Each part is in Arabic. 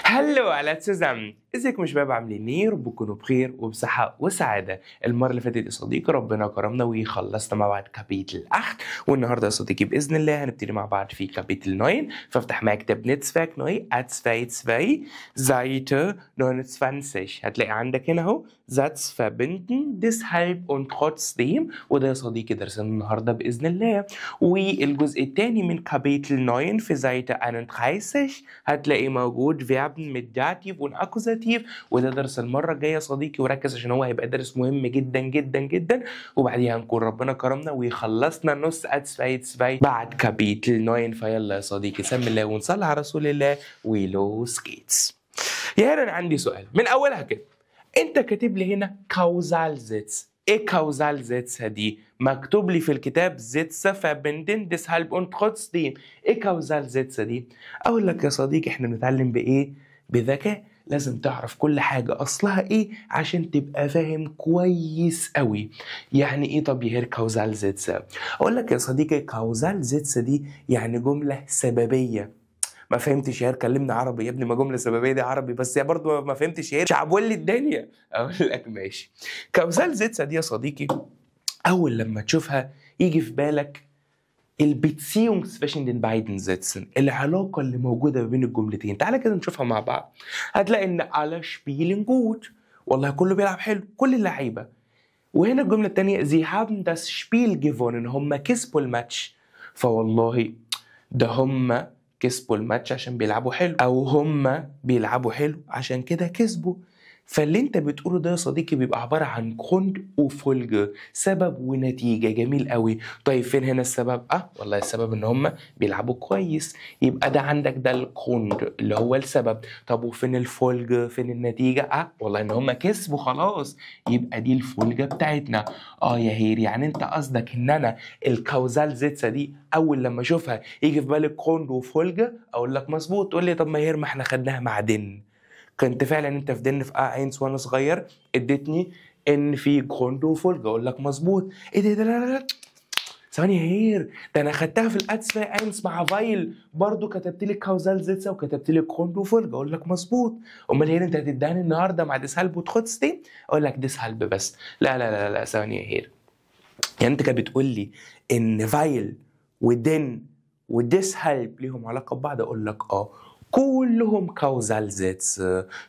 هلو على تسوزم، ازيكم يا شباب؟ عاملين ايه؟ رب تكونوا بخير وبصحة وسعادة. المرة اللي فاتت يا صديقي ربنا كرمنا وخلصنا مع بعض كابيتل 8، والنهارده يا صديقي بإذن الله هنبتدي مع بعض في كابيتل 9. فافتح معايا كتاب نتسفاك نوي @2 Seite 29. هتلاقي عندك هنا اهو Satz verbinden deshalb und trotzdem، وده يا صديقي درسنا النهارده بإذن الله. والجزء الثاني من كابيتل 9 في Seite 31 هتلاقي موجود Verben mit Dativ und Akkusativ، وده درس المره الجايه يا صديقي، وركز عشان هو هيبقى درس مهم جدا جدا جدا. وبعديها هنكون ربنا كرمنا وخلصنا نص @2 بعد كابيتل 9. فيلا يا صديقي سمي الله ونصلي على رسول الله ولوس جيتس. يا هنا انا عندي سؤال من اولها كده، انت كاتب لي هنا كاوزال زيتس. ايه كاوزال زيتس دي؟ مكتوب لي في الكتاب زيتس verbinden deshalb und trotzdem. ايه كاوزال زيتس دي؟ اقول لك يا صديقي احنا بنتعلم بايه؟ بذكاء. لازم تعرف كل حاجة أصلها إيه عشان تبقى فاهم كويس قوي. يعني إيه طب يهير كاوزال زيتسا؟ أقول لك يا صديقي كاوزال زيتسا دي يعني جملة سببية. ما فهمتش يا كلمنا عربي يا ابني، ما جملة سببية دي عربي بس يا برضه ما فهمتش يا شعبولي لي الدنيا. أقول لك ماشي. كاوزال زيتسا دي يا صديقي أول لما تشوفها يجي في بالك البيتسيونج zwischen den beiden Sätzen، العلاقة اللي موجودة ما بين الجملتين. تعالى كده نشوفها مع بعض. هتلاقي إن alle spielen gut، والله كله بيلعب حلو، كل اللعيبة. وهنا الجملة التانية sie haben das Spiel gewonnen، هم كسبوا الماتش. فوالله ده هم كسبوا الماتش عشان بيلعبوا حلو، أو هم بيلعبوا حلو عشان كده كسبوا. فاللي انت بتقوله ده يا صديقي بيبقى عبارة عن كوند وفولج، سبب ونتيجة. جميل قوي. طيب فين هنا السبب؟ والله السبب ان هم بيلعبوا كويس، يبقى ده عندك ده الكوند اللي هو السبب. طب وفين الفولج؟ فين النتيجة؟ والله ان هم كسبوا خلاص، يبقى دي الفولجة بتاعتنا. يا هير، يعني انت قصدك ان انا الكاوزال زيتسا دي اول لما اشوفها يجي في بالك كوند وفولج؟ اقول لك مظبوط. تقول لي طب ما هير ما احنا خدناها مع دن. كنت فعلا انت في دن في A1 وانا صغير اديتني ان في كوند وفولج. اقول لك مظبوط. ايه ده؟ لا ثواني يا هير، ده انا خدتها في الأتس مع فايل برضو، كتبت لي كاوزال زيتسا وكتبت لي كوند وفولج. اقول لك مظبوط. امال هير انت هتداني النهارده مع ديسهالب وتخوتستين؟ اقول لك ديسهالب بس. لا ثواني يا هير، يعني انت كانت بتقول لي ان فايل ودن وديسهالب ليهم علاقه ببعض. اقول لك كلهم كاوزال زيتس.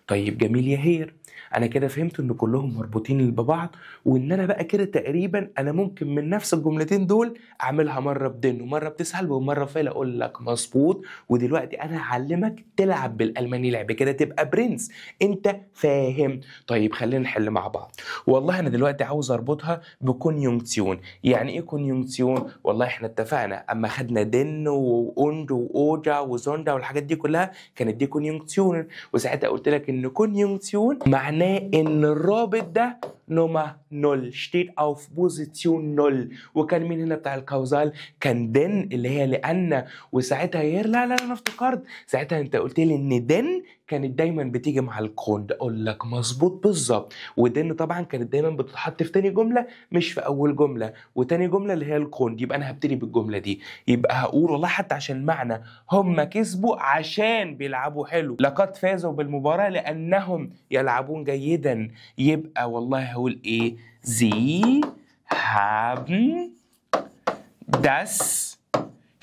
طيب جميل يا هير، انا كده فهمت ان كلهم مربوطين ببعض، وان انا بقى كده تقريبا انا ممكن من نفس الجملتين دول اعملها مره بدن ومره بتسهل ومره فيل. اقول لك مظبوط. ودلوقتي انا هعلمك تلعب بالالماني لعب كده تبقى برنس. انت فاهم؟ طيب خلينا نحل مع بعض. والله انا دلوقتي عاوز اربطها بكونيونكسيون. يعني ايه كونيونكسيون؟ والله احنا اتفقنا اما خدنا دن واوند واوجا وزوندا والحاجات دي كلها كانت دي كونيونكسيون، وساعتها قلت لك ان كونيونكسيون معناه ان الرابط ده نوما نول steht auf Position 0. وكان مين هنا بتاع الكاوزال؟ كان دن اللي هي لأن. وساعتها يير لا انا افتكرت ساعتها انت قلت لي ان دن كانت دايما بتيجي مع الكوند. اقول لك مظبوط بالظبط. ودن طبعا كانت دايما بتتحط في تاني جمله مش في اول جمله، وتاني جمله اللي هي الكوند. يبقى انا هبتدي بالجمله دي، يبقى هقول والله حتى عشان معنى هم كسبوا عشان بيلعبوا حلو، لقد فازوا بالمباراه لانهم يلعبون جيدا. يبقى والله هقول ايه؟ Sie haben das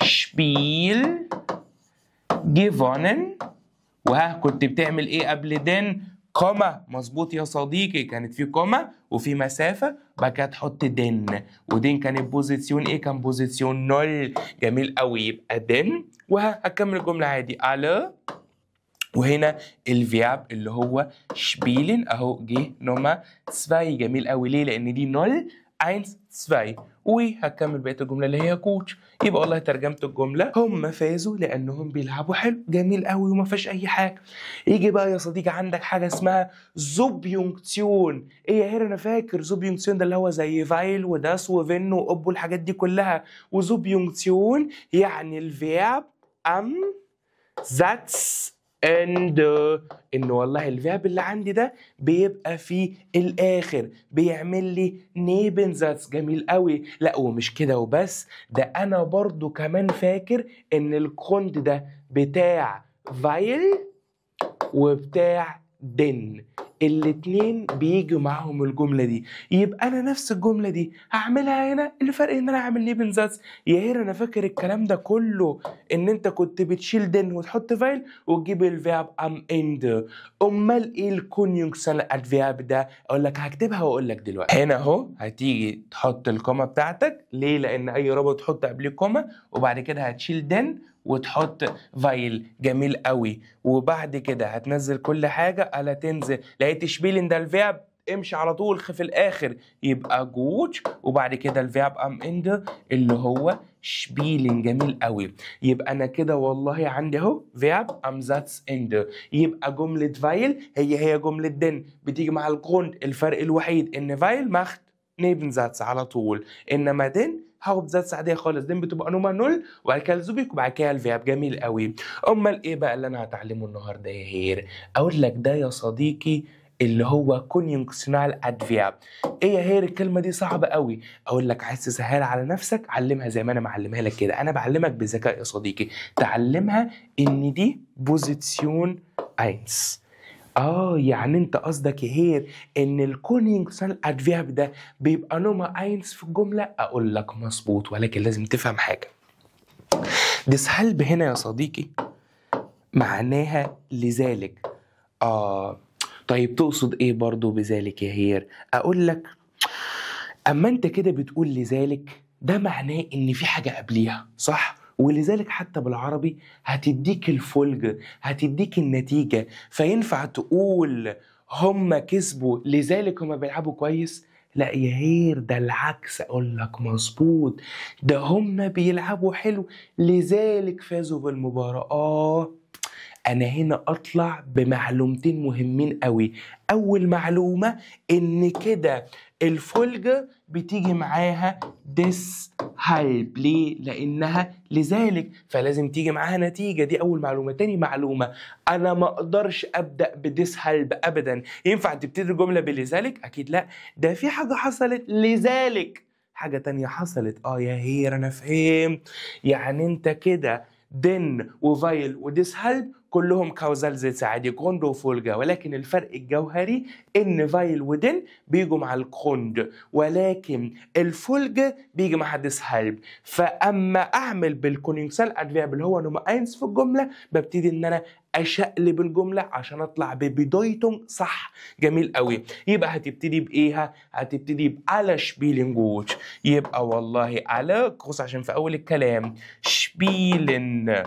Spiel gewonnen. كنت بتعمل ايه قبل دن؟ كوما. مظبوط يا صديقي، كانت في كوما وفي مسافة بقى كده تحط دن، ودن كانت بوزيسيون ايه؟ كان بوزيسيون 0. جميل قوي. يبقى دن وهكمل الجملة عادي على. وهنا الفياب اللي هو شبيلن اهو جه نوما 2. جميل قوي. ليه؟ لان دي 0 1 2. وهكمل بقيه الجمله اللي هي كوتش. يبقى والله ترجمت الجمله هم فازوا لانهم بيلعبوا حلو. جميل قوي وما فيهاش اي حاجه. يجي بقى يا صديقي عندك حاجه اسمها زوبيونكسيون. ايه يا هير؟ انا فاكر زوبيونكسيون ده اللي هو زي فايل وداس وفين واب والحاجات دي كلها. وزوبيونكسيون يعني الفياب ام زاتس and انه والله الفيرب اللي عندي ده بيبقى في الاخر بيعمل لي نيبنزاتس. جميل قوي. لا ومش كده وبس، ده انا برضو كمان فاكر ان الكوند ده بتاع فايل وبتاع دن، الاتنين بيجوا معاهم الجملة دي. يبقى أنا نفس الجملة دي هعملها هنا، الفرق إن أنا هعمل نيبنزاتس. يا هير أنا فاكر الكلام ده كله إن أنت كنت بتشيل دن وتحط فايل وتجيب الفيرب أم إند. أمال إيه الكونيونكشنال أدفيرب ده؟ أقول لك هكتبها وأقول لك دلوقتي. هنا أهو هتيجي تحط الكومة بتاعتك، ليه؟ لأن أي رابط تحط قبليه كومة، وبعد كده هتشيل دن وتحط فايل. جميل قوي. وبعد كده هتنزل كل حاجه الا تنزل، لقيت شبيلن ده الفيرب، امشي على طول في الاخر يبقى جوتش، وبعد كده الفيرب ام اند اللي هو شبيلن. جميل قوي. يبقى انا كده والله عندي اهو فيرب ام زاتس اند. يبقى جمله فايل هي جمله دن، بتيجي مع الجروند. الفرق الوحيد ان فايل ماخد نيبنزاتس على طول، انما دن هاوبزاتس عاديه خالص. دي بتبقى نومه نول وبعد كده الزوبيك وبعد كده الفيرب. جميل قوي. امال ايه بقى اللي انا هتعلمه النهارده يا هير؟ اقول لك ده يا صديقي اللي هو كونيونكشنال ادفيرب. ايه يا هير الكلمه دي صعبه قوي؟ اقول لك عايز تسهلها على نفسك علمها زي ما انا معلمها لك كده. انا بعلمك بذكاء يا صديقي. تعلمها ان دي بوزيسيون 1. يعني انت قصدك يا هير ان الكونيونكشنال ادفيرب ده بيبقى نومر 1 في الجمله. اقول لك مظبوط، ولكن لازم تفهم حاجه. deshalb هنا يا صديقي معناها لذلك. طيب تقصد ايه برضو بذلك يا هير؟ اقول لك اما انت كده بتقول لذلك ده معناه ان في حاجه قبليها، صح؟ ولذلك حتى بالعربي هتديك الفولج، هتديك النتيجة. فينفع تقول هم كسبوا لذلك هم بيلعبوا كويس؟ لا يا هير، ده العكس. اقول لك مظبوط، ده هم بيلعبوا حلو لذلك فازوا بالمباراة. انا هنا اطلع بمعلومتين مهمين قوي. اول معلومة ان كده الفولجة بتيجي معاها ديس هالب. ليه؟ لانها لذلك، فلازم تيجي معاها نتيجة. دي اول معلومة. تاني معلومة، انا ما اقدرش ابدأ بديس هالب ابدا. ينفع تبتدي الجملة بلذلك؟ اكيد لا. ده في حاجة حصلت لذلك، حاجة تانية حصلت. يا هير انا فهمت. يعني انت كده دن وفايل وديس هالب كلهم كاوزال زيتس عادي، جروند وفولجا، ولكن الفرق الجوهري ان فايل ودن بيجوا مع الجروند، ولكن الفولجا بيجي مع ديس هالب. فاما اعمل بالكونيونكشنال ادفيرب اللي هو نومر 1 في الجمله، ببتدي ان انا اشقلب الجمله عشان اطلع ببدايتهم صح. جميل قوي. يبقى هتبتدي بايه؟ هتبتدي بألا شبيلن جوت. يبقى والله على قوس عشان في اول الكلام شبيلن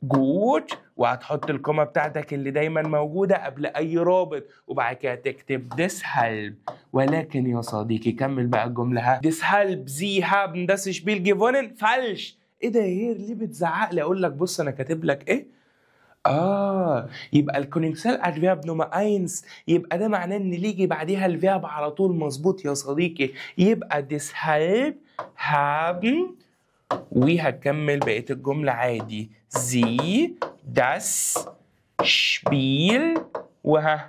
جوت، وهتحط الكومه بتاعتك اللي دايما موجوده قبل اي رابط، وبعد كده تكتب deshalb. ولكن يا صديقي كمل بقى الجمله. deshalb sie haben das Spiel gewonnen. فالش. ايه ده يا هير؟ ليه بتزعق لي؟ اقول لك بص انا كاتب لك ايه. يبقى الكونيونكشنال ادفيرب نومر 1، يبقى ده معناه ان يجي بعديها الفيرب على طول. مظبوط يا صديقي. يبقى deshalb haben، وهكمل بقية الجملة عادي. sie das Spiel،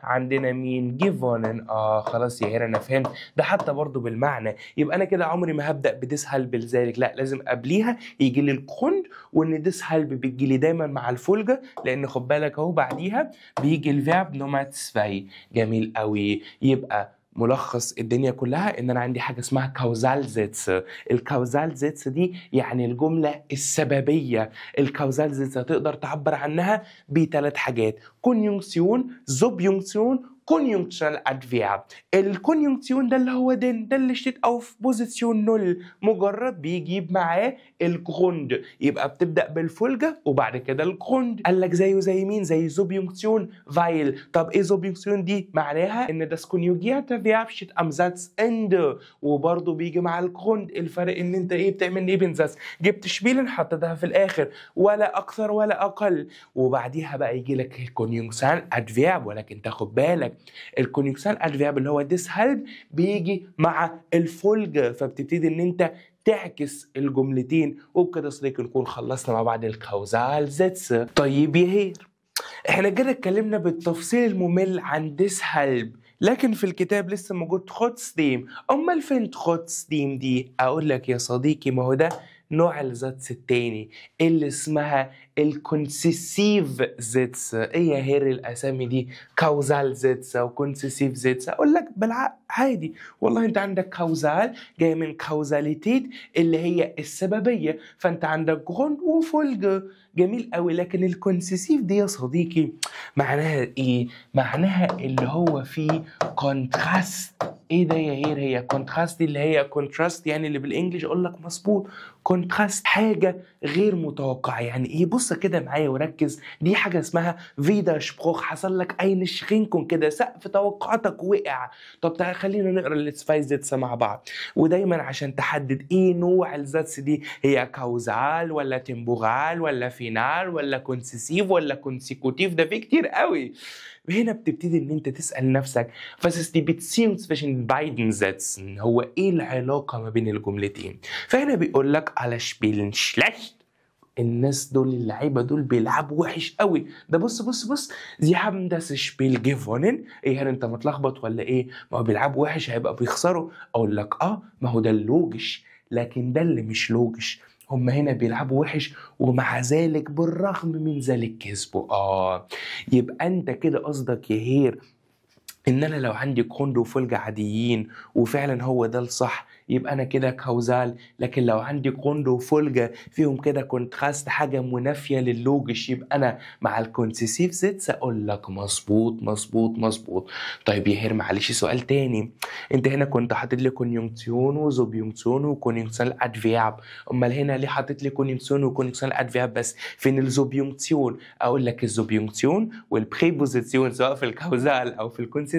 عندنا مين؟ gewonnen. خلاص يا هير انا فهمت. ده حتى برضو بالمعنى. يبقى انا كده عمري ما هبدا بديس هالب لذلك، لا، لازم قبليها يجي لي الكوند، وان ديس هالب بيجي لي دايما مع الفولجه، لان خد بالك اهو بعديها بيجي الفيرب نومر 2. جميل قوي. يبقى ملخص الدنيا كلها ان انا عندي حاجه اسمها كاوزال زيتس. الكاوزال زيتس دي يعني الجمله السببيه. الكاوزال زيتس تقدر تعبر عنها بثلاث حاجات: كونيونكسيون، زوبيونكسيون، كونيونكشنال ادفيرب. الكونيونكسيون ده اللي هو ده اللي شتيت او في بوزيسيون نول، مجرد بيجيب معاه الجروند. يبقى بتبدا بالفولجه وبعد كده الجروند. قال لك زيه زي مين؟ زي زوبيونكسيون فايل. طب ايه زوبيونكسيون دي؟ معناها ان das konjugierte Verb steht am Satzende، وبرضه بيجي مع الجروند. الفرق ان انت بتعمل نيبنزاتس، جبت شبيلن حطيتها في الاخر، ولا اكثر ولا اقل. وبعديها بقى يجي لك الكونيونكشنال ادفيرب. ولكن تاخد بالك الكونيونكشنال ادفيرب اللي هو ديس هالب بيجي مع الفولجة، فبتبتدي ان انت تعكس الجملتين. وبكده صديقي نكون خلصنا مع بعض الكاوزال زيتس. طيب يا هير، احنا كده اتكلمنا بالتفصيل الممل عن ديس هالب، لكن في الكتاب لسه موجود تروتسديم. امال فين تروتسديم دي؟ اقول لك يا صديقي، ما هو ده نوع الزاتس التاني اللي اسمها الكونسيسيف زيتس. ايه يا هير الاسامي دي؟ كاوزال زيتس او كونسيسيف زيتس. اقول لك عادي والله، انت عندك كاوزال جاي من كاوزاليتيت اللي هي السببيه، فانت عندك جروند وفولج. جميل قوي. لكن الكونسيسيف دي يا صديقي معناها ايه؟ معناها اللي هو فيه كونتراست. ايه ده يا هير؟ هي كونتراست اللي هي كونتراست يعني اللي بالانجلش. اقول لك مظبوط، كونتراست حاجه غير متوقعه. يعني ايه؟ بص كده معايا وركز. دي حاجه اسمها فيدا شبروخ. حصل لك اين شرينكون كده، سقف توقعاتك وقع. طب تعالى خلينا نقرا السبايس زيتس مع بعض. ودايما عشان تحدد ايه نوع الزاتس دي، هي كاوزال ولا تمبورال ولا فينال ولا كونسيسيف ولا كونسيكوتيف، ده في كتير قوي. هنا بتبتدي ان انت تسال نفسك was ist die Beziehung zwischen beiden Sätzen؟ هو ايه العلاقه ما بين الجملتين؟ فهنا بيقول لك على spielen schlecht. الناس دول اللعيبه دول بيلعبوا وحش قوي. ده بص بص بص، sie haben das Spiel gewonnen. ايه هل انت متلخبط ولا ايه؟ ما هو بيلعبوا وحش هيبقى بيخسروا. اقول لك ما هو ده اللوجش، لكن ده اللي مش لوجش. هم هنا بيلعبوا وحش ومع ذلك بالرغم من ذلك كسبوا. يبقى انت كده قصدك يا هير ان انا لو عندي كوندو وفولجة عاديين وفعلا هو ده الصح، يبقى انا كده كاوزال. لكن لو عندي كوندو وفولجة فيهم كده كونتراست، حاجه منافيه للوجش، يبقى انا مع الكونسيسيف زيتس. اقول لك مظبوط مظبوط مظبوط. طيب يا هير معلش سؤال تاني. انت هنا كنت حاطط لي كونيونكسيون وزوبيونكسيون وكونيونكسيون ادفيرب، امال هنا ليه حاطط لي كونيونكسيون وكونيونكسيون ادفيرب بس؟ فين الزوبيونكسيون؟ اقول لك الزوبيونكسيون والبريبوزيسيون سواء في الكاوزال او في الكونسيسيف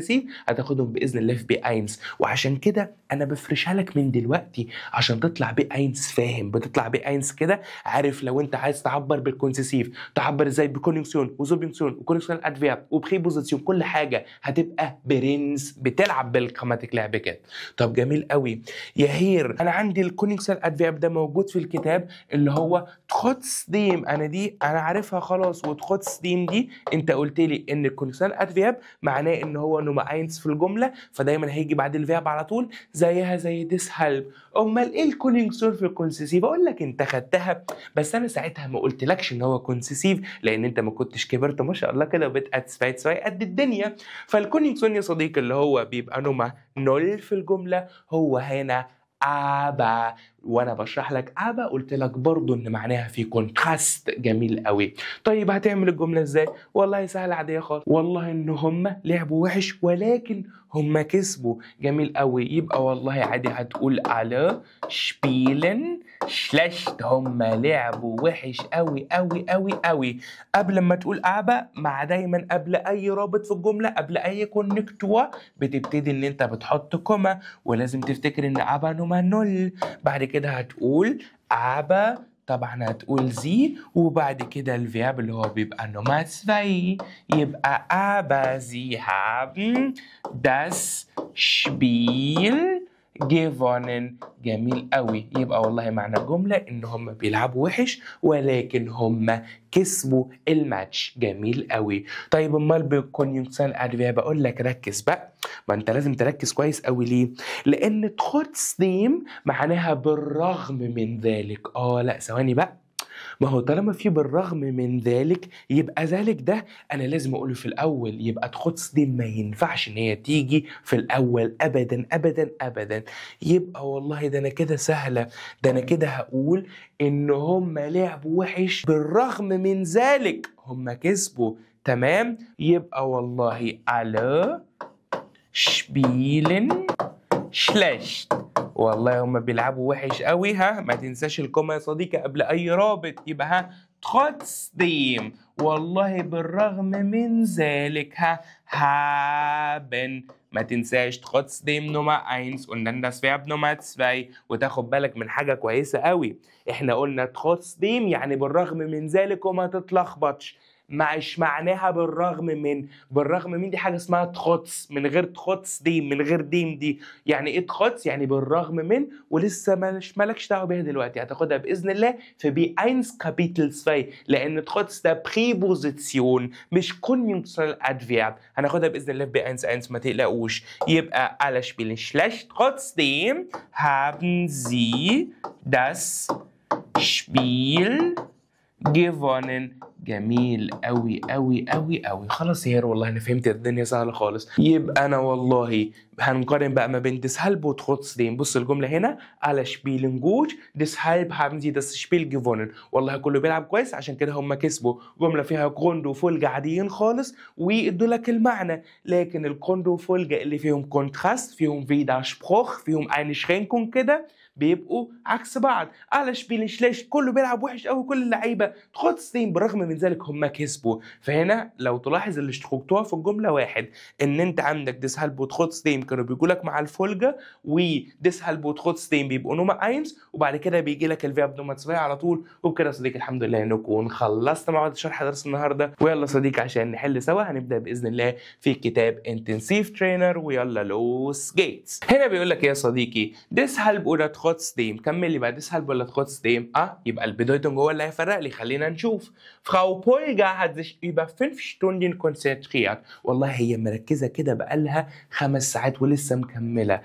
هتاخدهم باذن الله في بي اينس. وعشان كده انا بفرشها لك من دلوقتي عشان تطلع بي اينس فاهم. بتطلع بي اينس كده عارف لو انت عايز تعبر بالكونسيسيف تعبر ازاي، بكونيونكسيون وزوبيونكسيون وكونيونكسيون ادفيرب وبريبوزيسيون، كل حاجه هتبقى برنس، بتلعب بالجراماتيك لعب كده. طب جميل قوي يا هير. انا عندي الكونيونكسيون ادفيرب ده موجود في الكتاب اللي هو تروتسديم. انا عارفها خلاص. وتروتسديم دي انت قلت لي ان الكونيونكسيون ادفيرب معناه ان هو نوما اينس في الجمله، فدايما هيجي بعد الفيرب على طول زيها زي ديسهالب. امال ايه الكونيونكسيون في الكونسيسيف؟ اقول لك انت خدتها بس انا ساعتها ما قلتلكش ان هو كونسيسيف لان انت ما كنتش كبرت ما شاء الله كده وبقيت سواي قد الدنيا. فالكونيونكسيون يا صديقي اللي هو بيبقى نوما نول في الجمله هو هنا ابا. وانا بشرح لك ابا قلت لك برضو ان معناها في كونتراست. جميل قوي. طيب هتعمل الجمله ازاي؟ والله سهله عاديه خالص. والله ان هم لعبوا وحش ولكن هم كسبوا. جميل قوي. يبقى والله عادي هتقول على شبيلن شلشت. هم لعبوا وحش قوي قوي قوي قوي. قبل ما تقول ابا مع دايما قبل اي رابط في الجمله قبل اي كونكتوا بتبتدي ان انت بتحط كوما، ولازم تفتكر ان ابا نوما نول. بعد كده هتقول ابا، طبعا هتقول زي، وبعد كده الفيرب اللي هو بيبقى نوما 2 يبقى ابا زي haben das Spiel gewonnen. جميل قوي. يبقى والله معنى الجملة ان هم بيلعبوا وحش ولكن هم كسبوا الماتش. جميل قوي. طيب امال بالكونيونكسيون ادفيرب بقول لك ركز بقى، ما انت لازم تركز كويس قوي. ليه؟ لان تروتسديم معناها بالرغم من ذلك. لا ثواني بقى، ما هو طالما في بالرغم من ذلك يبقى ذلك ده انا لازم اقوله في الاول. يبقى تروتسديم ما ينفعش ان هي تيجي في الاول ابدا ابدا ابدا. يبقى والله ده انا كده سهله. ده انا كده هقول ان هم لعبوا وحش بالرغم من ذلك هم كسبوا. تمام. يبقى والله على شبيلن شلشت. والله هم بيلعبوا وحش قوي. ما تنساش الكوما يا صديقي قبل اي رابط. يبقى تروتسديم والله بالرغم من ذلك haben. ما تنساش تروتسديم نوما 1 قلنا لنا فيرب نوما 2. وتاخد بالك من حاجه كويسه قوي، احنا قلنا تروتسديم يعني بالرغم من ذلك وما تتلخبطش. مش معناها بالرغم من. بالرغم من دي حاجه اسمها تخوتس من غير تخوتس ديم من غير ديم دي. يعني ايه تخوتس؟ يعني بالرغم من، ولسه مالكش دعوه بيها دلوقتي. هتاخدها باذن الله في بي 1 كابيتل 2 لان تخوتس ده بريبوزيسيون مش كونيونكسيونال ادفيرب. هناخدها باذن الله في بي 1 ما تقلقوش. يبقى على spielen schlecht trotzdem haben sie das Spiel gewonnen. جميل أوي أوي أوي أوي. خلاص يا والله أنا فهمت الدنيا سهلة خالص. يبقى أنا والله هنقارن بقى ما بين deshalb و trotzdem. بص الجملة هنا alle spielen gut deshalb haben sie das Spiel gewonnen. والله كله بيلعب كويس عشان كده هم كسبوا. جملة فيها Grund وفولجة عاديين خالص ويدوا لك المعنى، لكن الجرund وفولجة اللي فيهم كونتراست فيهم Widerspruch فيهم Einschränkung كده بيبقوا عكس بعض. على شبيل شليش كله بيلعب وحش قوي كل اللعيبه trotzdem بالرغم من ذلك هم كسبوا. فهنا لو تلاحظ اللي اشتققتوها في الجمله واحد، ان انت عندك deshalb و trotzdem كانوا بيجوا لك مع الفولجه، و deshalb و trotzdem بيبقوا نومه 1 وبعد كده بيجي لك الفيرب نومه 2 على طول. وبكده يا صديقي الحمد لله نكون خلصنا مع بعض شرح درس النهارده. ويلا صديقي عشان نحل سوا هنبدا باذن الله في كتاب انتنسيف ترينر. ويلا لوس جيتس. هنا بيقول لك يا صديقي deshalb oder trotzdem. كمل لي بقى deshalb ولا trotzdem. يبقى البدايتنج هو اللي هيفرق لي. خلينا نشوف. Frau Polga hat sich über 5 Stunden konzentriert. والله هي مركزه كده بقالها 5 ساعات ولسه مكمله.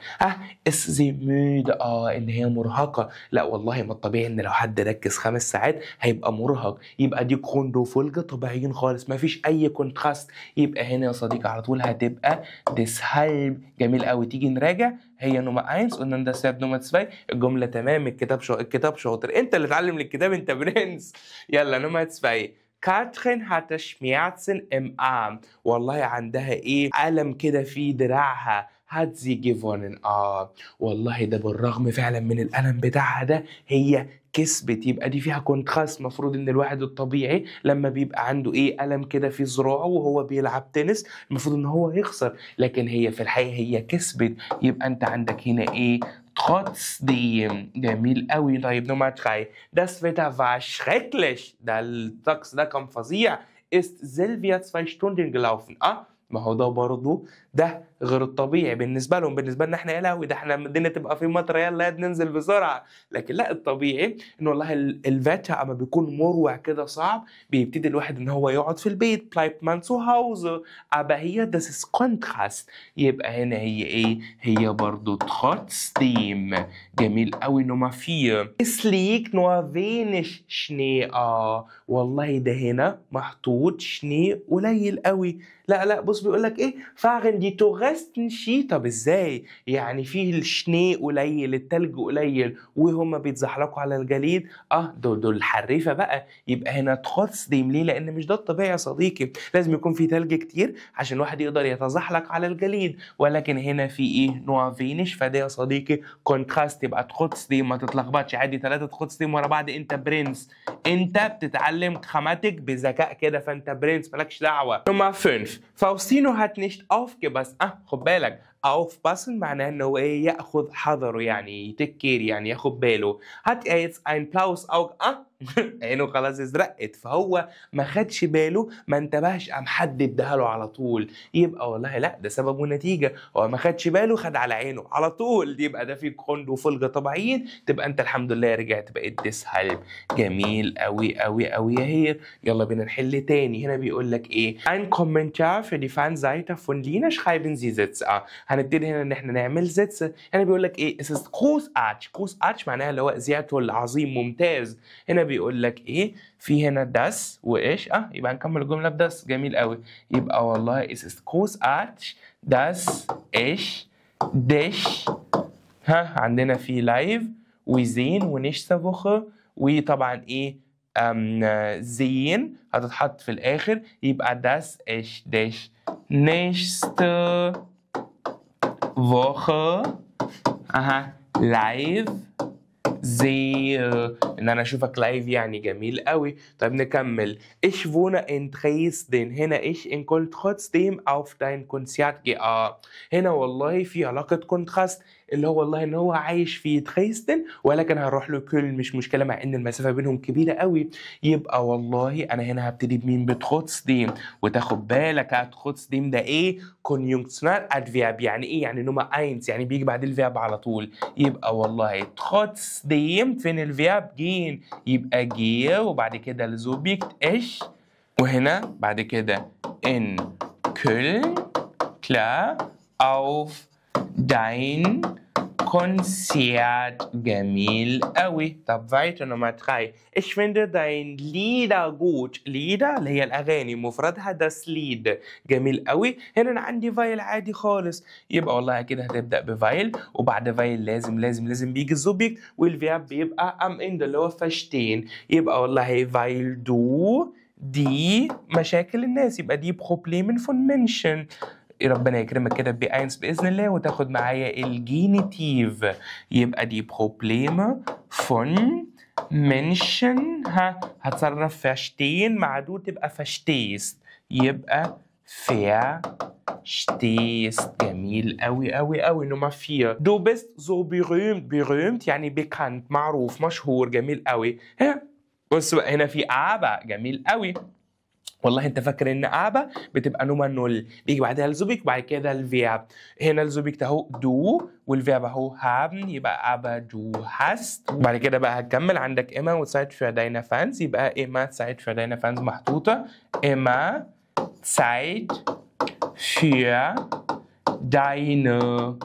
ist sie müde. ان هي مرهقه. لا والله ما الطبيعي ان لو حد ركز 5 ساعات هيبقى مرهق. يبقى دي كروند وفولجه طبيعيين خالص ما فيش اي كونتراست. يبقى هنا يا صديقي على طول هتبقى deshalb. جميل قوي. تيجي نراجع. هي نمرة 1 قلنا ده سبب نمرة 2. الجملة تمام. الكتاب شاطر. انت اللي اتعلم الكتاب انت برنس. يلا نمرة 2. كاترين hatte Schmerzen im Arm. والله عندها ايه؟ ألم كده في دراعها. hat sie gewonnen. والله ده بالرغم فعلا من الألم بتاعها ده هي كسبت. يبقى دي فيها كونتراست. مفروض ان الواحد الطبيعي لما بيبقى عنده ايه ألم كده في ذراعه وهو بيلعب تنس المفروض ان هو يخسر، لكن هي في الحقيقة هي كسبت. يبقى انت عندك هنا ايه؟ trotzdem. جميل قوي. طيب نمرة 3. Das Wetter war schrecklich. ده الطقس ده كان فظيع. ist Silvia 2 Stunden gelaufen. ما هو ده برضه ده غير الطبيعي بالنسبه لهم. بالنسبه لنا احنا يا لهوي ده احنا الدنيا تبقى في مطر يلا ننزل بسرعه. لكن لا الطبيعي ان والله الفاتر اما بيكون مروع كده صعب بيبتدي الواحد ان هو يقعد في البيت. bleibt man zu Hause. aber hier das ist Kontrast. يبقى هنا هي ايه؟ هي برضه trotzdem. جميل قوي. نمرة 4. es liegt nur wenig Schnee. والله ده هنا محطوط شني قليل قوي. لا بص بيقول لك ايه؟ fahren die Touristen Ski. طب ازاي؟ يعني فيه الشني قليل التلج قليل وهم بيتزحلقوا على الجليد. دول حريفه بقى. يبقى هنا trotzdem. ليه؟ لان مش ده الطبيعي يا صديقي. لازم يكون في تلج كتير عشان الواحد يقدر يتزحلق على الجليد، ولكن هنا في ايه؟ نوع فينش. فده يا صديقي كونتراست. يبقى trotzdem. ما تتلخبطش عادي 3 trotzdem ورا بعض. انت برنس. انت بتتعلم خاماتك بذكاء كده فانت برنس مالكش دعوه. نمرة 5. فاوستينو hat nicht aufgepasst. خد بالك aufpassen معناه ان هو ايه؟ ياخذ حذره يعني يتكير يعني ياخد باله. hat er jetzt ein blaues Auge. عينه خلاص ازرقت فهو ما خدش باله ما انتبهش قام حد اداها له على طول. يبقى والله لا ده سبب ونتيجه. هو ما خدش باله خد على عينه على طول. يبقى ده في كروند وفولجه طبيعيين. تبقى انت الحمد لله رجعت بقيت deshalb. جميل قوي قوي قوي يا هير. يلا بينا نحل تاني. هنا بيقول لك ايه؟ ein Kommentar für die Fanseite von Lina schreiben Sie Sätze. هنبتدي هنا ان احنا نعمل Sätze. هنا بيقول لك ايه؟ es ist großartig. großartig معناها اللي هو زيادته العظيم ممتاز. هنا بيقول لك ايه؟ في هنا das وايش؟ يبقى هنكمل الجمله بداس. جميل قوي. يبقى والله es ist großartig dass ich dich عندنا في لايف وزين ونشتا woche وطبعا ايه زين هتتحط في الاخر. يبقى dass ich dich nächste Woche لايف ان انا اشوفك لايف يعني. جميل قوي. طيب نكمل. ich wohne in Dresden. هنا ich in Köln trotzdem auf dein Konzert gehe. هنا والله في علاقة كونتراست اللي هو والله ان هو عايش في دريسدن ولكن هروح له كل مش مشكله مع ان المسافه بينهم كبيره قوي. يبقى والله انا هنا هبتدي بمين؟ بتروتسديم. وتاخد بالك تروتسديم ده ايه؟ كونيونكشنال ادفيرب. يعني ايه؟ يعني نمرة 1 يعني بيجي بعد الفيرب على طول. يبقى والله تروتسديم فين الفيرب؟ جين. يبقى جيه وبعد كده الزوبيكت ايش وهنا بعد كده in Köln klar auf dein Konzert. جميل قوي. طب weiter Nummer 3. Ich finde dein Lieder gut. Lieder اللي هي الأغاني مفردها das Lied. جميل قوي. هنا أنا عندي فايل عادي خالص، يبقى والله كده هتبدأ بفايل، وبعد فايل لازم بيجي السوبجكت، والفيرب بيبقى am Ende اللي هو verstehen. يبقى والله weil du دي مشاكل الناس، يبقى دي Problemen von Menschen. ربنا يكرمك كده ب1 بإذن الله، وتاخد معايا الجينيتيف، يبقى دي Probleme von Menschen. هتصرف verstehen مع دو تبقى verstehst، يبقى verstehst. جميل قوي قوي قوي. نمرة 4. Du bist so berühmt. berühmt يعني bekannt، معروف مشهور. جميل قوي. بص بقى هنا في aber. جميل قوي. والله انت فاكر ان aber بتبقى نومة نول، بيجي بعدها الزوبيك وبعد كده الفيرب. هنا الزوبيك اهو دو، والفيرب اهو haben، يبقى aber du hast. وبعد كده بقى هتكمل عندك immer وزeit für deine Fans، يبقى immer Zeit für deine Fans محطوطة، immer Zeit für deine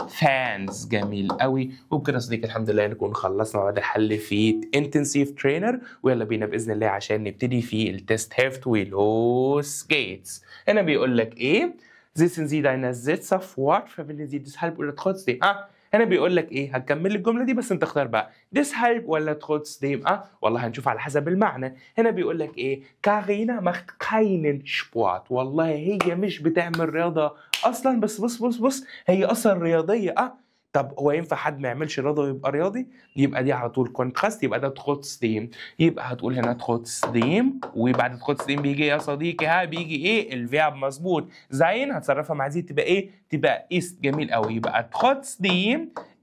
فانز. جميل قوي. وبكده صديقي الحمد لله نكون خلصنا بعد الحل في انتنسيف ترينر، ويلا بينا باذن الله عشان نبتدي في التست هيفت ولوس جيتس. هنا بيقول لك ايه؟ Setzen Sie deine Sätze fort, verwenden Sie deshalb oder trotzdem. هنا بيقول لك ايه؟ هتكمل الجمله دي بس انت اختار بقى deshalb ولا trotzdem. والله هنشوف على حسب المعنى. هنا بيقول لك ايه؟ كارينا macht keinen Sport. والله هي مش بتعمل رياضه اصلا، بس بص هي اصلا رياضيه. طب هو ينفع حد ما يعملش رياضه ويبقى رياضي؟ يبقى دي على طول كونتراست، يبقى ده trotzdem. يبقى هتقول هنا trotzdem، وبعد trotzdem بيجي ايه يا صديقي؟ بيجي ايه؟ الفيرب مظبوط. زين هتصرفها مع زي تبقى ايه؟ تبقى ist. جميل قوي. يبقى trotzdem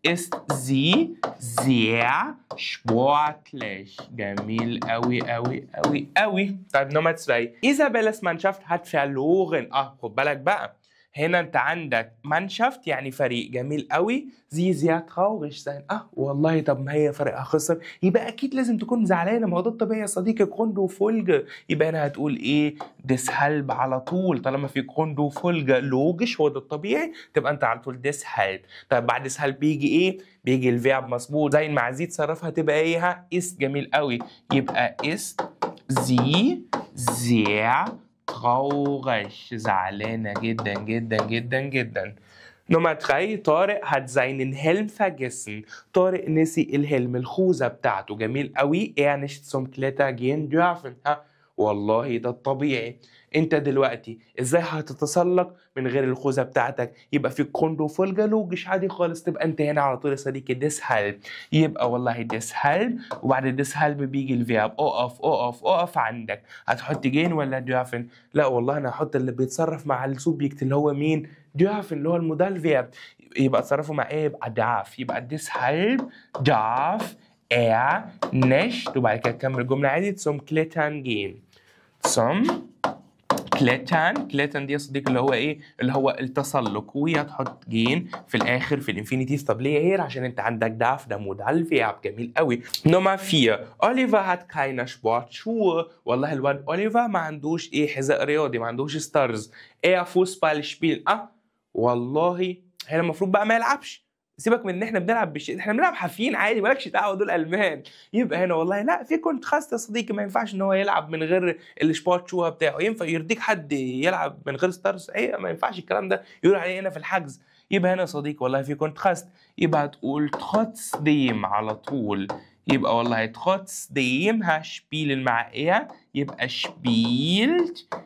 ist sie sehr sportlich. جميل قوي قوي قوي قوي. طيب نمرة 2. Isabellas Mannschaft hat verloren. خد بالك بقى، هنا انت عندك مانشافت يعني فريق. جميل قوي. زي sehr traurig sein. والله طب ما هي فريقها خسر، يبقى اكيد لازم تكون زعلانه، ما هو ده الطبيعي يا صديقي. Grund und Folge. يبقى هنا هتقول ايه؟ deshalb على طول، طالما في Grund und Folge لوجش هو ده الطبيعي، تبقى انت على طول deshalb. طيب بعد deshalb بيجي ايه؟ بيجي الفيرب مظبوط. زي مع زي تصرفها تبقى ايه؟ ist. جميل قوي. يبقى ist sie sehr traurig. زعلانة جدا جدا جدا جدا. نمرة 3. طارق hat seinen Helm vergessen. طارق نسي الهلم، الخوذة بتاعته. جميل قوي. nicht zum Klettern gehen dürfen. والله ده الطبيعي. انت دلوقتي ازاي هتتسلق من غير الخوذه بتاعتك؟ يبقى في كوندو فولجا لوجش عادي خالص، تبقى انت هنا على طول يا صديقي deshalb. يبقى والله deshalb، وبعد deshalb بيجي الفيرب اقف عندك. هتحط جين ولا ديافن؟ لا والله انا هحط اللي بيتصرف مع السوبجكت اللي هو مين؟ ديافن اللي هو المودال فيرب. يبقى تصرفه مع ايه؟ يبقى darf. يبقى deshalb darf nicht، وبعد كده تكمل الجمله عادي zum Klettern gehen. zum كليتن دي يا صديقي اللي هو ايه؟ اللي هو التسلق، وهتحط جين في الاخر في الانفينيتيف. طب ليه هير؟ عشان انت عندك داف، ده مودال فيرب. جميل قوي. نمرة 4. اوليفر هات كاينه سبورتشوه. والله الواد اوليفر ما عندوش ايه؟ حذاء رياضي، ما عندوش ستارز. فوسبال شبيل. والله هنا المفروض بقى ما يلعبش. سيبك من ان احنا بنلعب احنا بنلعب حافيين عادي، مالكش دعوه، دول المان. يبقى هنا والله لا، في كونتراست يا صديقي، ما ينفعش ان هو يلعب من غير السبورت شو بتاعه. ينفع يرضيك حد يلعب من غير ستارز؟ ما ينفعش الكلام ده، يقول عليه هنا في الحجز. يبقى هنا يا صديقي والله في كونتراست، يبقى هتقول trotzdem على طول. يبقى والله trotzdem spielen مع يبقى spielt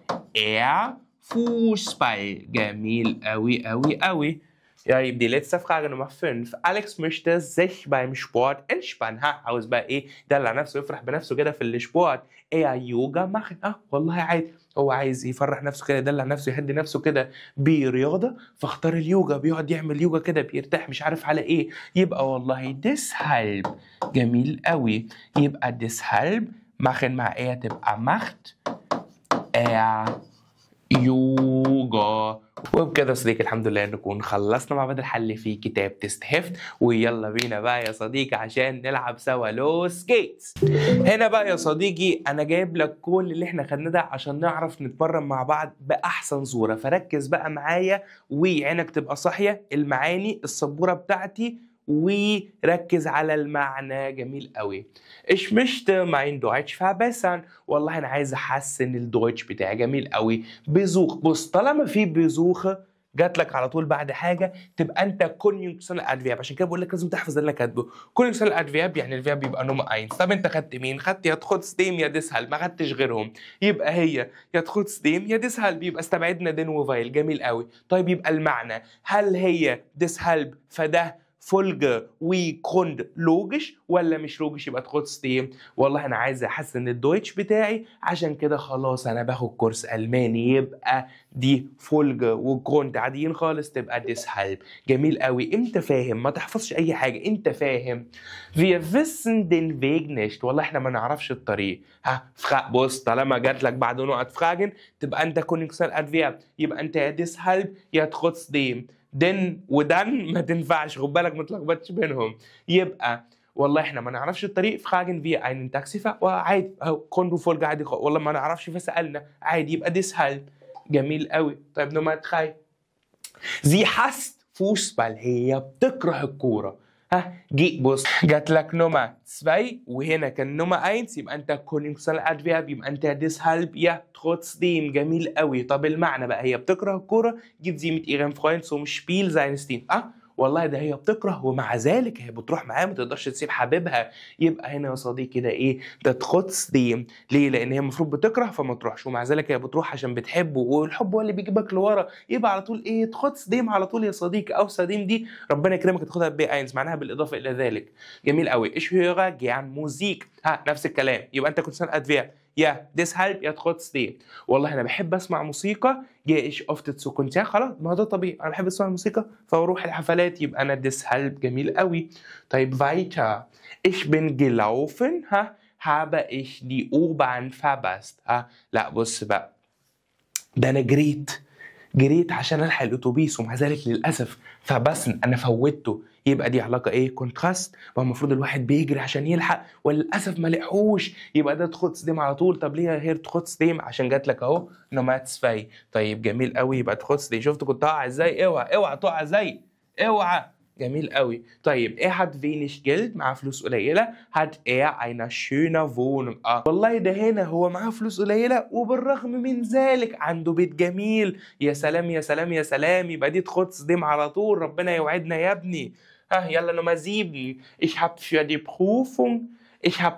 Fußball. جميل قوي قوي قوي. Ja, die letzte Frage Nummer 5. Alex möchte sich beim Sport entspannen. عاوز بقى ايه؟ دلع نفسه، يفرح بنفسه كده في السبورت. يوجا machen. والله عادي، هو عايز يفرح نفسه كده، يدلع نفسه، يهدي نفسه كده برياضة، فاختار اليوجا. بيقعد يعمل يوجا كده، بيرتاح، مش عارف على ايه. يبقى والله deshalb. جميل قوي. يبقى deshalb machen مع تبقى macht يوجا. وبكده يا صديقي الحمد لله نكون خلصنا مع بعض الحل في كتاب تيست هيفت، ويلا بينا بقى يا صديقي عشان نلعب سوا لوس جيتس. هنا بقى يا صديقي انا جايب لك كل اللي احنا خدناه ده عشان نعرف نتمرن مع بعض باحسن صوره، فركز بقى معايا وعينك تبقى صاحيه. المعاني السبوره بتاعتي وركز على المعنى. جميل قوي. Ich möchte mein Deutsch verbessern. والله انا عايز احسن الدويتش بتاعي. جميل قوي. بيزوخ. بص طالما في بيزوخه جات لك على طول بعد حاجه تبقى انت كونيونكسيونال ادفيرب. عشان كده بقول لك لازم تحفظ اللي انا كاتبه. كونيونكسيونال ادفيرب يعني الفيرب يبقى نوم 1. طب انت خدت مين؟ خدت يا تخوتسديم يا ديسهالب، ما خدتش غيرهم. يبقى هي يا تخوتسديم يا ديسهالب، يبقى استبعدنا دين وفايل. جميل قوي. طيب يبقى المعنى هل هي ديسهالب فده فولجة وكروند لوجش ولا مش لوجش؟ يبقى تخوتسديم. والله انا عايز احسن الدويتش بتاعي عشان كده خلاص انا باخد كورس الماني، يبقى دي فولجة وكروند عاديين خالص تبقى ديسهالب. جميل قوي. انت فاهم، ما تحفظش اي حاجه، انت فاهم. wir wissen den Weg nicht. والله احنا ما نعرفش الطريق. بص طالما جات لك بعد نقط فراجن تبقى انت كونيونكسيونال ادفيرب، يبقى انت يا ديسهالب يا تخوتسديم. دن ودن ما تنفعش، خد بالك ما تلخبطش بينهم. يبقى والله احنا ما نعرفش الطريق فراجن wir einen Taxifahrer وعادي اهو كوندو فولجة عادي. والله ما نعرفش فسألنا عادي يبقى ديسهالب. جميل قوي. طيب نمرة 3. sie hasst فوسبال. هي بتكره الكورة. جي بص جات لك نمرة 2 وهنا كان نمرة 1 يبقى انت كونيونكسيونال ادفيرب، يبقى انت ديسهالب يا تروتسديم. جميل قوي. طب المعنى بقى هي بتكره الكورة جيت زي mit ihrem Freund zum Spiel seines Teams. والله ده هي بتكره ومع ذلك هي بتروح معاه، ما تقدرش تسيب حبيبها. يبقى هنا يا صديقي ده ايه؟ ده تروتسديم. ليه؟ لان هي المفروض بتكره فما تروحش، ومع ذلك هي بتروح عشان بتحبه، والحب هو اللي بيجيبك لورا. يبقى على طول ايه؟ تروتسديم على طول يا صديقي. او سديم دي ربنا يكرمك تاخدها ب1 معناها بالاضافه الى ذلك. جميل قوي. ich höre gern Musik. نفس الكلام. يبقى انت كنت ادفيرب يا ديسهالب يا تروتسديم. والله انا بحب اسمع موسيقى. جاي ايش افت سو كنت خلاص ما هو ده طبيعي، انا بحب اسمع الموسيقى فاروح الحفلات، يبقى انا ديسهالب. جميل قوي. طيب weiter. ich bin gelaufen habe ich die U-Bahn verpasst. لا بص بقى ده انا جريت عشان الحق الاتوبيس ومع ذلك للاسف فبس انا فوتته. يبقى دي علاقه ايه؟ كونتراست. ما المفروض الواحد بيجري عشان يلحق وللاسف ما لحقوش، يبقى ده تروتسديم على طول. طب ليه غير تروتسديم؟ عشان جات لك اهو نمرة 2. طيب جميل قوي. يبقى تروتسديم. شفت كنت هقع ازاي؟ اوعى تقع ازاي، اوعى. جميل قوي. طيب er hat wenig Geld. معاه فلوس قليله. hat er eine schöne Wohnung. والله ده هنا هو معاه فلوس قليله وبالرغم من ذلك عنده بيت جميل. يا سلام يا سلام يا سلام. يبقى دي تروتسديم على طول. ربنا يوعدنا يا ابني. يلا نمرة 7. ich habe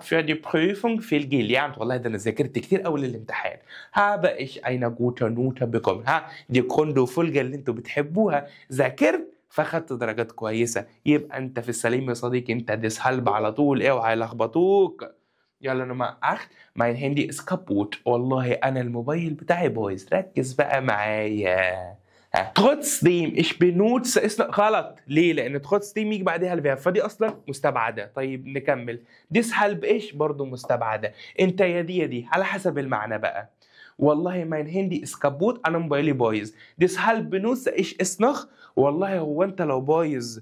für die Prüfung viel gelernt. والله ده انا ذاكرت كتير قوي للامتحان. habe ich eine gute Note bekommen. دي كوندو فولجة اللي انتوا بتحبوها. ذاكرت فاخدت درجات كويسه. يبقى انت في السليم يا صديقي، انت ديسهالب على طول. اوعى يلخبطوك. يلا نمرة 8. mein Handy ist kaputt. والله انا الموبايل بتاعي بايظ. ركز بقى معايا. trotzdem ich benutze ist غلط. ليه؟ لان trotzdem يجي بعدها الفيرب فدي اصلا مستبعده. طيب نكمل. ديسهالب ايش برضه مستبعده. انت يا دي على حسب المعنى بقى. والله mein Handy ist kaputt. انا موبايلي بايظ. deshalb benutze ich es noch. والله هو انت لو بايظ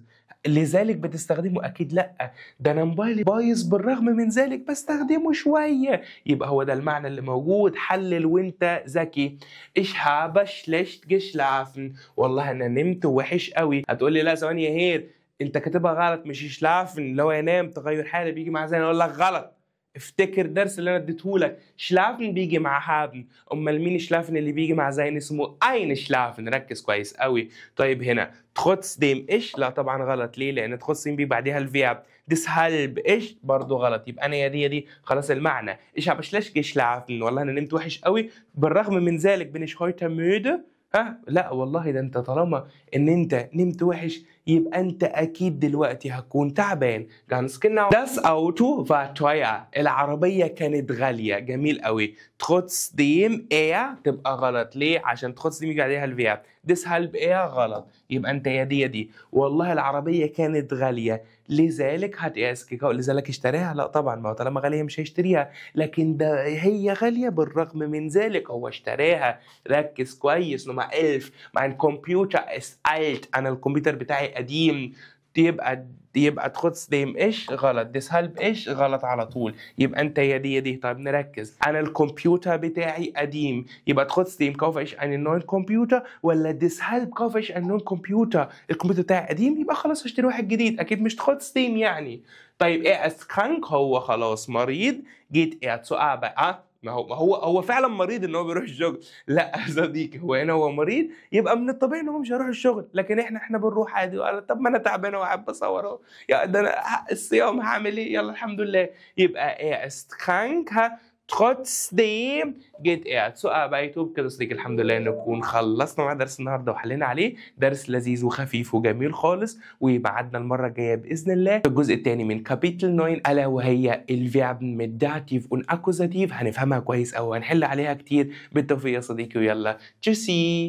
لذلك بتستخدمه؟ اكيد لا. ده انا موبايلي بايظ بالرغم من ذلك بستخدمه شويه. يبقى هو ده المعنى اللي موجود. حلل وانت ذكي. ich habe schlecht geschlafen. والله انا نمت وحش قوي. هتقول لي لا ثواني يا هير انت كاتبها غلط. مش شلافن اللي هو ينام تغير حاله بيجي مع زين. اقول لك غلط. افتكر درس اللي انا اديتهولك. شلافن بيجي مع هابن. امال مين شلافن اللي بيجي مع زين؟ اسمه اين شلافن. ركز كويس قوي. طيب هنا تروتسديم ايش؟ لا طبعا غلط. ليه؟ لان تروتسديم بيجي بعدها الفيرب. ديسهالب ايش؟ برضه غلط. يبقى انا يا دي خلاص المعنى. ايش habe schlecht geschlafen. والله انا نمت وحش قوي بالرغم من ذلك bin ich heute müde. لا والله ده انت طالما ان انت نمت وحش يبقى انت اكيد دلوقتي هتكون تعبان. ganz genau. das Auto war teuer. العربية كانت غالية. جميل قوي. trotzdem er تبقى غلط. ليه؟ عشان trotzdem يجي عليها الفيرب. deshalb er غلط. يبقى انت يا دي والله العربية كانت غالية لذلك لذلك اشتراها. لا طبعا ما هو طالما غالية مش هيشتريها، لكن ده هي غالية بالرغم من ذلك هو اشتراها. ركز كويس. نمرة 11. mein Computer ist alt. انا الكمبيوتر بتاعي قديم. يبقى يبقى trotzdem إيش غلط، deshalb إيش غلط على طول. يبقى أنت يا دي. طيب نركز، أنا الكمبيوتر بتاعي قديم، يبقى trotzdem kaufe ich einen neuen Computer ولا deshalb kaufe ich einen neuen Computer؟ الكمبيوتر بتاعي قديم يبقى خلاص هشتري واحد جديد، أكيد مش trotzdem يعني. طيب ist krank، هو خلاص مريض، geht zur Arbeit. ما هو فعلا مريض ان هو بيروح الشغل. لا يا صديقي، هو هنا هو مريض، يبقى من الطبيعي ان هو مش هيروح الشغل، لكن احنا بنروح عادي. طب ما انا تعبان وقاعد بصور اهو، يا ده انا الصيام هعمل ايه، يلا الحمد لله. يبقى ist krank trotzdem geht zur Arbeit. وبكده صديقي الحمد لله نكون خلصنا مع درس النهارده وحلينا عليه. درس لذيذ وخفيف وجميل خالص، ويبعدنا المره الجايه باذن الله في الجزء الثاني من كابيتل 9، الا وهي الفيربن mit Dativ und Akkusativ. هنفهمها كويس قوي وهنحل عليها كتير. بالتوفيق يا صديقي، ويلا تشوسي.